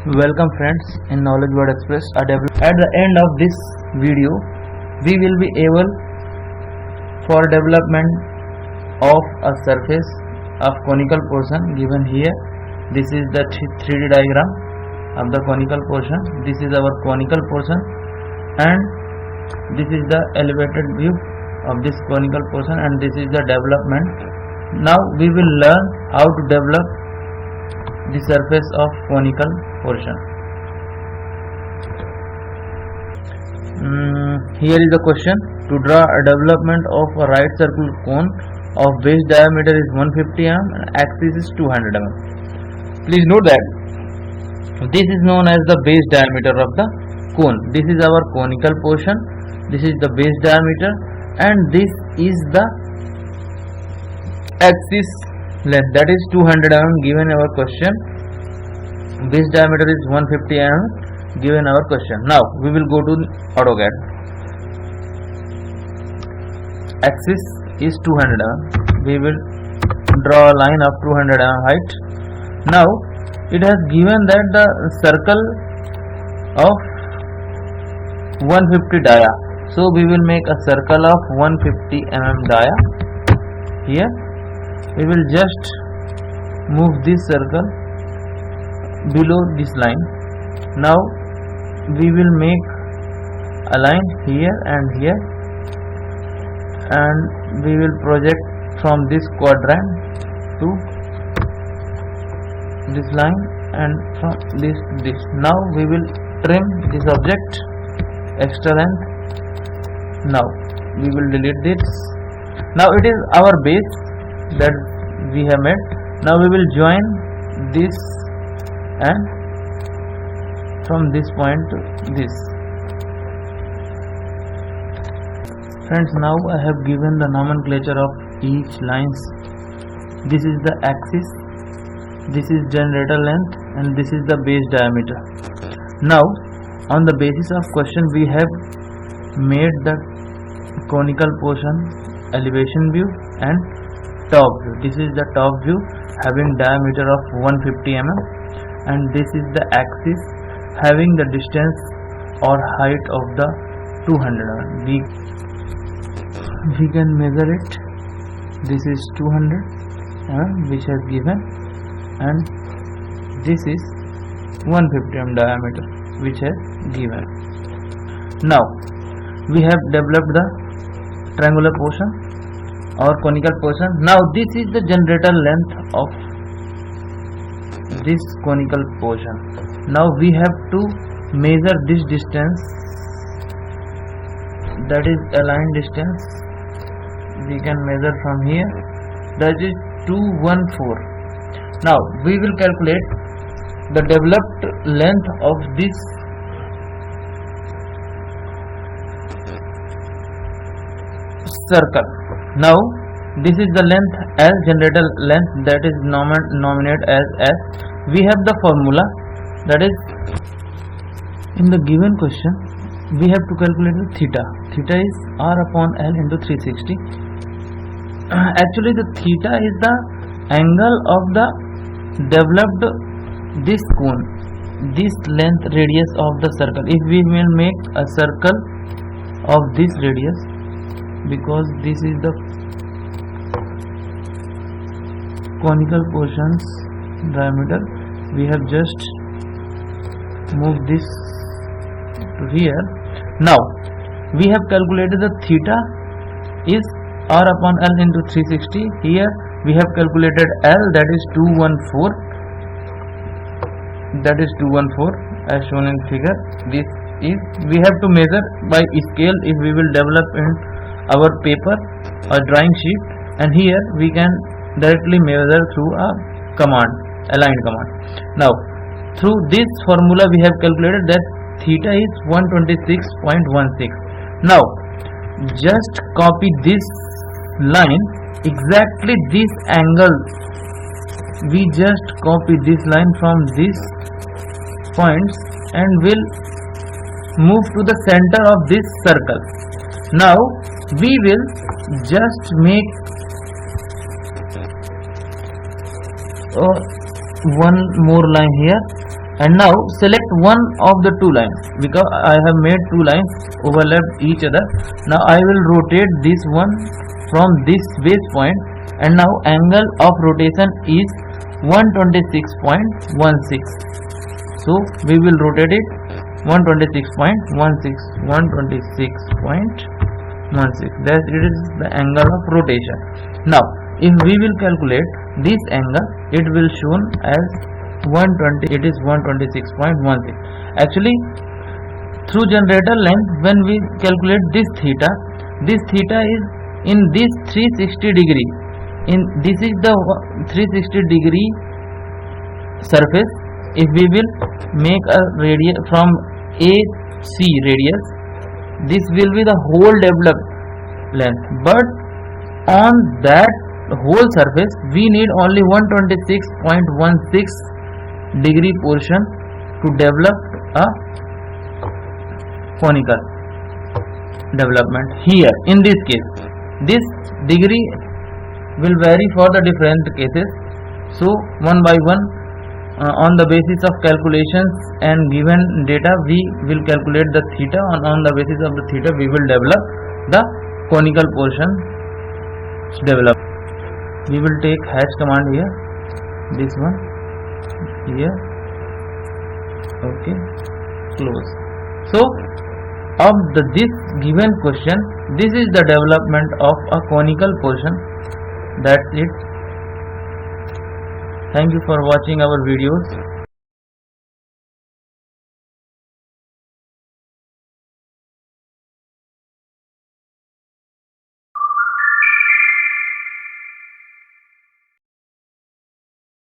Welcome friends in Knowledge Word Express. At the end of this video, we will be able for development of a surface of conical portion given here. This is the 3D diagram of the conical portion. This is our conical portion and this is the elevated view of this conical portion, and this is the development. Now we will learn how to develop the surface of conical portion. Here is the question: to draw a development of a right circular cone of base diameter is 150 mm and axis is 200 mm. Please note that this is known as the base diameter of the cone. This is our conical portion, this is the base diameter, and this is the axis length, that is 200 mm given our question. Base diameter is 150 mm given our question. Now we will go to AutoCAD. Axis is 200 mm. We will draw a line of 200 mm height. Now it has given that the circle of 150 dia. So we will make a circle of 150 mm dia. Here we will just move this circle below this line. Now we will make a line here and here, and we will project from this quadrant to this line and from this to this. Now we will trim this object extra length. Now we will delete this. Now it is our base that we have made. Now we will join this and from this point to this. Friends, now I have given the nomenclature of each lines. This is the axis, this is generator length, and this is the base diameter. Now on the basis of question we have made the conical portion elevation view and top view. This is the top view having diameter of 150 mm, and this is the axis having the distance or height of the 200 mm. We can measure it. This is 200 mm which has given, and this is 150 mm diameter which has given. Now we have developed the triangular portion or conical portion. Now this is the generator length of this conical portion. Now we have to measure this distance, that is a line distance. We can measure from here, that is 214. Now we will calculate the developed length of this circle. Now this is the length as generator length, that is nominated as S. We have the formula, that is in the given question we have to calculate the theta. Theta is R upon L into 360. Actually the theta is the angle of the developed this cone, this length radius of the circle. If we will make a circle of this radius, because this is the conical portions diameter, we have just moved this to here. Now we have calculated the theta is R upon L into 360. Here we have calculated L, that is 214, that is 214 as shown in figure. This is, we have to measure by scale if we will develop in our paper or drawing sheet, and here we can directly measure through a command, align command. Now through this formula we have calculated that theta is 126.16. Now just copy this line, exactly this angle. We just copy this line from these points and will move to the center of this circle. Now we will just make one more line here And now select one of the two lines, because I have made two lines overlapped each other. Now I will rotate this one from this base point, and now angle of rotation is 126.16. so we will rotate it 126.16. that it is the angle of rotation. Now if we will calculate this angle, it will shown as 120, it is 126.16. actually through generator length, when we calculate this theta is in this 360 degree, this is the 360 degree surface. If we will make a radius from AC radius, this will be the whole developed length, but on that whole surface we need only 126.16 degree portion to develop a conical development. Here in this case, this degree will vary for the different cases, so one by one on the basis of calculations and given data we will calculate the theta, and on the basis of the theta we will develop the conical portion develop. We will take hash command here, this one here, okay, close. So of this given question, this is the development of a conical portion. That's it. Thank you for watching our videos.